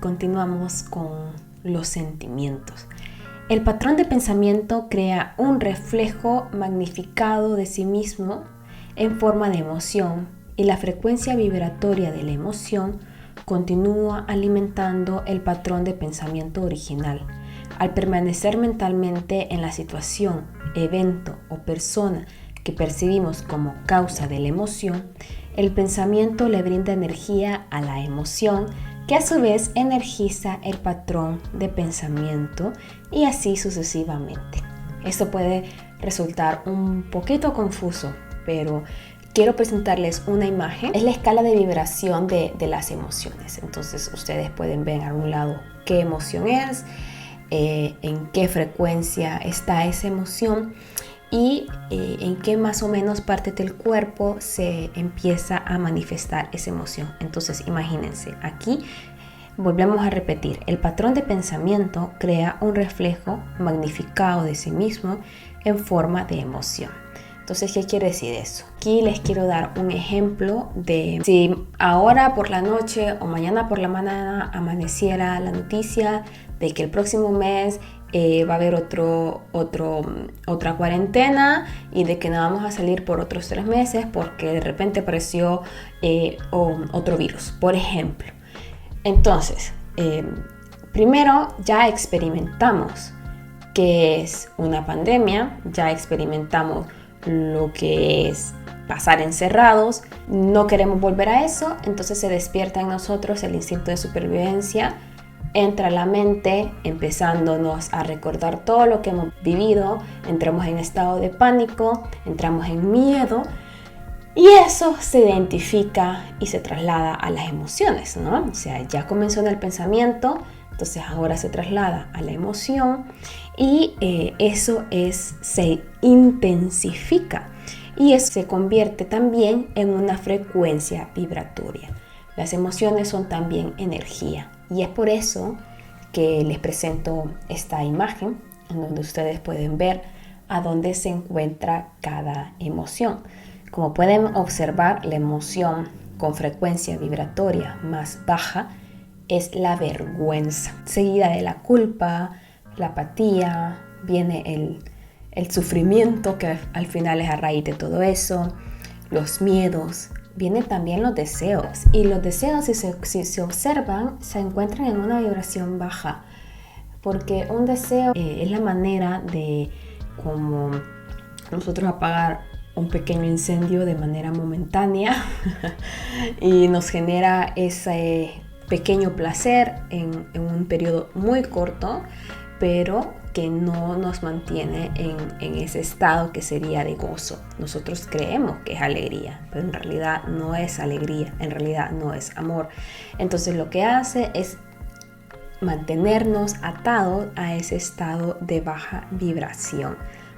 continuamos con los sentimientos. El patrón de pensamiento crea un reflejo magnificado de sí mismo en forma de emoción y la frecuencia vibratoria de la emoción continúa alimentando el patrón de pensamiento original. Al permanecer mentalmente en la situación, evento o persona que percibimos como causa de la emoción, el pensamiento le brinda energía a la emoción, que a su vez energiza el patrón de pensamiento y así sucesivamente. Esto puede resultar un poquito confuso, pero quiero presentarles una imagen. Es la escala de vibración de las emociones. Entonces ustedes pueden ver a un lado qué emoción es, en qué frecuencia está esa emoción y en qué más o menos parte del cuerpo se empieza a manifestar esa emoción. Entonces imagínense, aquí volvemos a repetir, el patrón de pensamiento crea un reflejo magnificado de sí mismo en forma de emoción. Entonces, ¿qué quiere decir eso? Aquí les quiero dar un ejemplo de si ahora por la noche o mañana por la mañana amaneciera la noticia de que el próximo mes va a haber otra cuarentena y de que no vamos a salir por otros 3 meses porque de repente apareció otro virus, por ejemplo. Entonces, primero ya experimentamos qué es una pandemia, ya experimentamos lo que es pasar encerrados, no queremos volver a eso, entonces se despierta en nosotros el instinto de supervivencia, entra a la mente empezándonos a recordar todo lo que hemos vivido, entramos en estado de pánico, entramos en miedo y eso se identifica y se traslada a las emociones, ¿no? O sea, ya comenzó en el pensamiento, entonces ahora se traslada a la emoción y eso se intensifica y eso se convierte también en una frecuencia vibratoria. Las emociones son también energía y es por eso que les presento esta imagen en donde ustedes pueden ver a dónde se encuentra cada emoción. Como pueden observar, la emoción con frecuencia vibratoria más baja es la vergüenza, seguida de la culpa, la apatía, viene el sufrimiento que al final es a raíz de todo eso, los miedos, vienen también los deseos y los deseos si se observan se encuentran en una vibración baja porque un deseo es la manera de como nosotros apagar un pequeño incendio de manera momentánea y nos genera ese pequeño placer en un periodo muy corto, pero que no nos mantiene en ese estado que sería de gozo. Nosotros creemos que es alegría, pero en realidad no es alegría, en realidad no es amor. Entonces lo que hace es mantenernos atados a ese estado de baja vibración,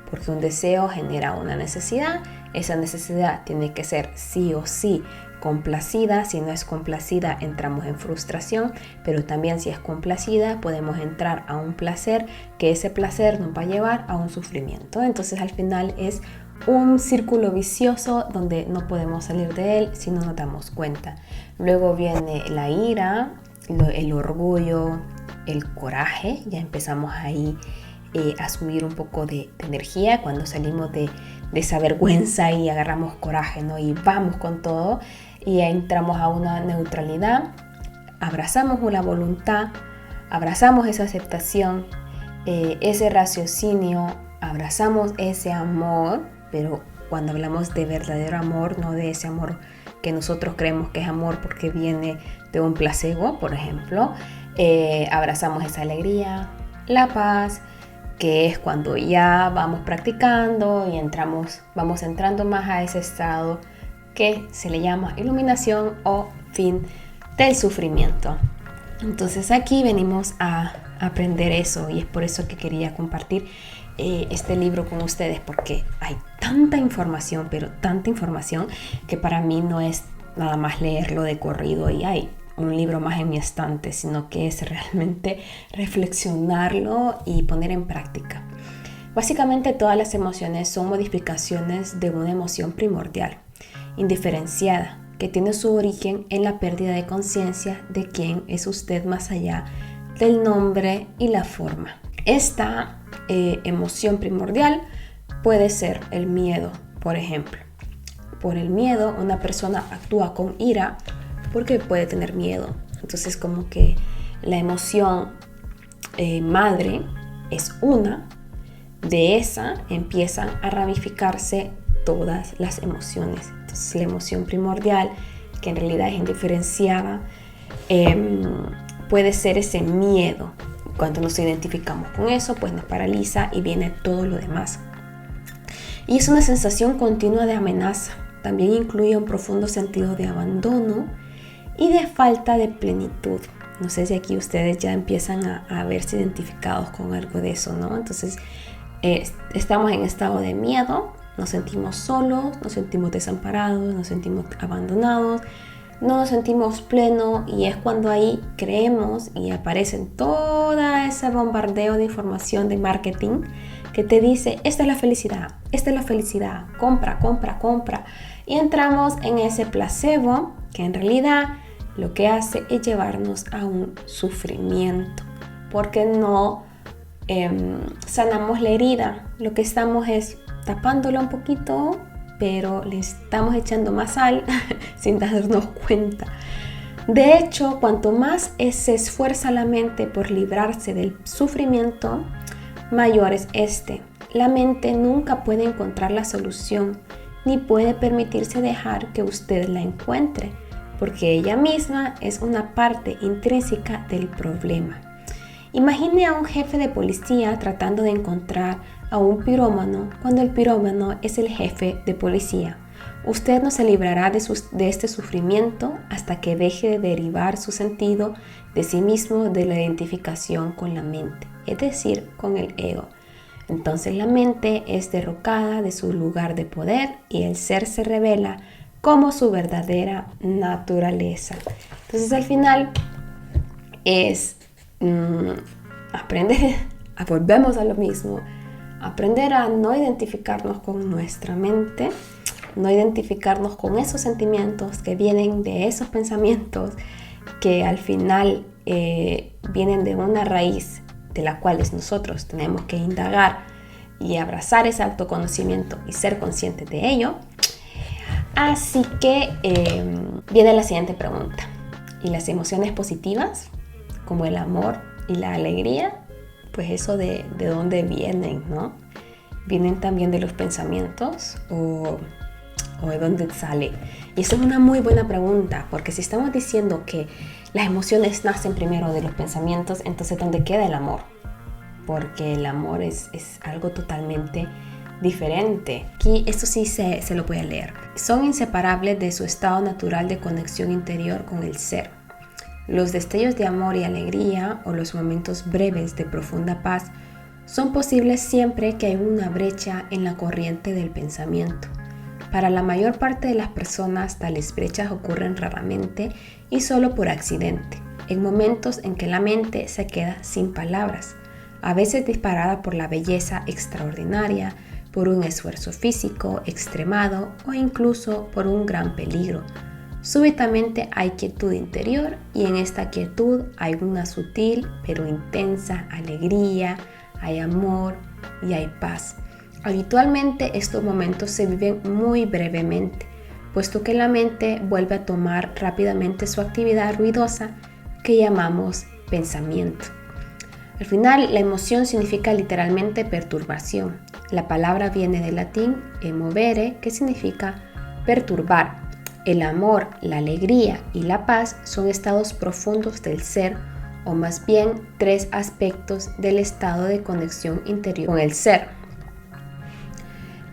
porque un deseo genera una necesidad, esa necesidad tiene que ser sí o sí complacida, si no es complacida entramos en frustración, pero también si es complacida podemos entrar a un placer, que ese placer nos va a llevar a un sufrimiento. Entonces al final es un círculo vicioso donde no podemos salir de él si no nos damos cuenta. Luego viene la ira, el orgullo, el coraje, ya empezamos ahí a subir un poco de energía cuando salimos de esa vergüenza y agarramos coraje, ¿no? Y vamos con todo y entramos a una neutralidad, abrazamos una voluntad, abrazamos esa aceptación, ese raciocinio, abrazamos ese amor, pero cuando hablamos de verdadero amor, no de ese amor que nosotros creemos que es amor porque viene de un placebo, por ejemplo, abrazamos esa alegría, la paz, que es cuando ya vamos practicando y vamos entrando más a ese estado que se le llama iluminación o fin del sufrimiento. Entonces aquí venimos a aprender eso y es por eso que quería compartir este libro con ustedes, porque hay tanta información, pero tanta información que para mí no es nada más leerlo de corrido y hay un libro más en mi estante, sino que es realmente reflexionarlo y poner en práctica. Básicamente todas las emociones son modificaciones de una emoción primordial, indiferenciada, que tiene su origen en la pérdida de conciencia de quién es usted más allá del nombre y la forma. Esta emoción primordial puede ser el miedo, por ejemplo. Por el miedo, una persona actúa con ira porque puede tener miedo. Entonces, como que la emoción madre es una, de esa empiezan a ramificarse todas las emociones. Entonces, la emoción primordial, que en realidad es indiferenciada, puede ser ese miedo. Cuando nos identificamos con eso, pues nos paraliza y viene todo lo demás. Y es una sensación continua de amenaza. También incluye un profundo sentido de abandono y de falta de plenitud. No sé si aquí ustedes ya empiezan a verse identificados con algo de eso, ¿no? Entonces, estamos en estado de miedo, nos sentimos solos, nos sentimos desamparados, nos sentimos abandonados, no nos sentimos plenos, y es cuando ahí creemos y aparecen toda ese bombardeo de información de marketing que te dice, esta es la felicidad, compra, compra, compra. Y entramos en ese placebo que en realidad lo que hace es llevarnos a un sufrimiento, porque no sanamos la herida. Lo que estamos es tapándola un poquito, pero le estamos echando más sal sin darnos cuenta. De hecho, cuanto más se esfuerza la mente por librarse del sufrimiento, mayor es este. La mente nunca puede encontrar la solución, ni puede permitirse dejar que usted la encuentre, porque ella misma es una parte intrínseca del problema. Imagine a un jefe de policía tratando de encontrar a un pirómano cuando el pirómano es el jefe de policía. Usted no se librará de este sufrimiento hasta que deje de derivar su sentido de sí mismo de la identificación con la mente, es decir, con el ego. Entonces la mente es derrocada de su lugar de poder y el ser se revela como su verdadera naturaleza. Entonces al final es volvemos a lo mismo, aprender a no identificarnos con nuestra mente, no identificarnos con esos sentimientos que vienen de esos pensamientos que al final vienen de una raíz de la cual nosotros tenemos que indagar y abrazar ese autoconocimiento y ser conscientes de ello. Así que viene la siguiente pregunta. ¿Y las emociones positivas, como el amor y la alegría? Pues eso de dónde vienen, ¿no? ¿Vienen también de los pensamientos o de dónde sale? Y eso es una muy buena pregunta, porque si estamos diciendo que las emociones nacen primero de los pensamientos, entonces ¿dónde queda el amor? Porque el amor es algo totalmente diferente. Aquí esto sí se lo voy a leer. Son inseparables de su estado natural de conexión interior con el ser. Los destellos de amor y alegría o los momentos breves de profunda paz son posibles siempre que hay una brecha en la corriente del pensamiento. Para la mayor parte de las personas, tales brechas ocurren raramente y solo por accidente, en momentos en que la mente se queda sin palabras, a veces disparada por la belleza extraordinaria, por un esfuerzo físico extremado o incluso por un gran peligro. Súbitamente hay quietud interior y en esta quietud hay una sutil pero intensa alegría, hay amor y hay paz. Habitualmente estos momentos se viven muy brevemente, puesto que la mente vuelve a tomar rápidamente su actividad ruidosa que llamamos pensamiento. Al final, la emoción significa literalmente perturbación. La palabra viene del latín emovere, que significa perturbar. El amor, la alegría y la paz son estados profundos del ser, o más bien tres aspectos del estado de conexión interior con el ser.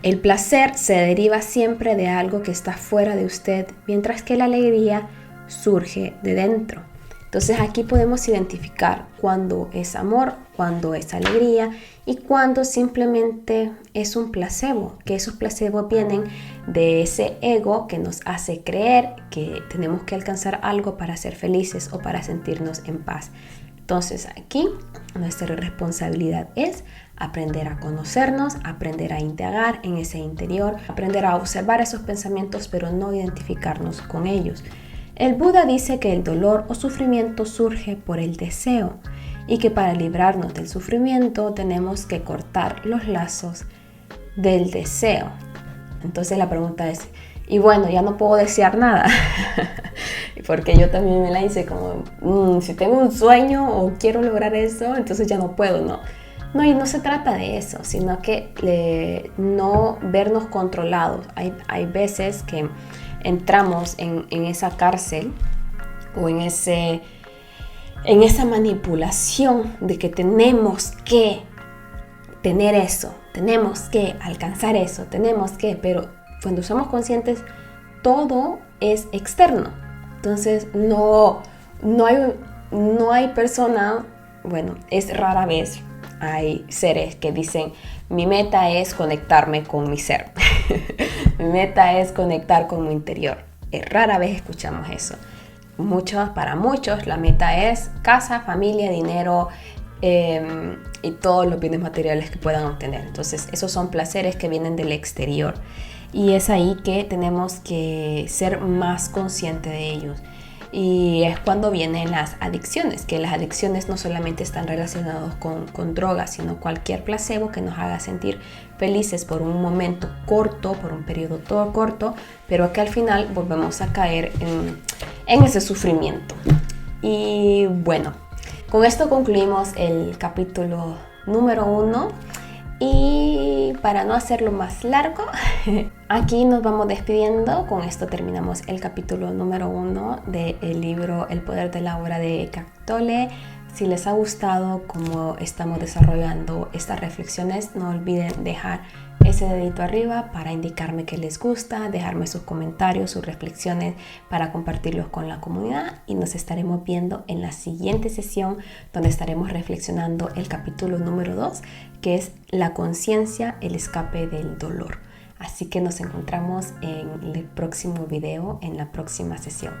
El placer se deriva siempre de algo que está fuera de usted, mientras que la alegría surge de dentro. Entonces aquí podemos identificar cuándo es amor, cuándo es alegría y cuándo simplemente es un placebo, que esos placebos vienen de ese ego que nos hace creer que tenemos que alcanzar algo para ser felices o para sentirnos en paz. Entonces aquí nuestra responsabilidad es aprender a conocernos, aprender a indagar en ese interior, aprender a observar esos pensamientos pero no identificarnos con ellos. El Buda dice que el dolor o sufrimiento surge por el deseo y que para librarnos del sufrimiento tenemos que cortar los lazos del deseo. Entonces la pregunta es, y bueno, ya no puedo desear nada, porque yo también me la hice como, si tengo un sueño o quiero lograr eso, entonces ya no puedo, ¿no? No, y no se trata de eso, sino que no vernos controlados. Hay veces que entramos en esa cárcel o en esa manipulación de que tenemos que tener eso, tenemos que alcanzar eso, pero cuando somos conscientes, todo es externo. Entonces no hay persona, bueno, es rara vez, hay seres que dicen, mi meta es conectarme con mi ser, mi meta es conectar con mi interior. Rara vez escuchamos eso. Para muchos la meta es casa, familia, dinero, y todos los bienes materiales que puedan obtener. Entonces esos son placeres que vienen del exterior y es ahí que tenemos que ser más conscientes de ellos. Y es cuando vienen las adicciones, que las adicciones no solamente están relacionadas con drogas, sino cualquier placebo que nos haga sentir felices por un momento corto, por un periodo todo corto, pero que al final volvemos a caer en ese sufrimiento. Y bueno, con esto concluimos el capítulo número 1 y para no hacerlo más largo, aquí nos vamos despidiendo. Con esto terminamos el capítulo número 1 del libro El poder de la obra de Eckhart Tolle. Si les ha gustado cómo estamos desarrollando estas reflexiones, no olviden dejar ese dedito arriba para indicarme que les gusta, dejarme sus comentarios, sus reflexiones para compartirlos con la comunidad y nos estaremos viendo en la siguiente sesión donde estaremos reflexionando el capítulo número 2, que es la conciencia, el escape del dolor. Así que nos encontramos en el próximo video, en la próxima sesión.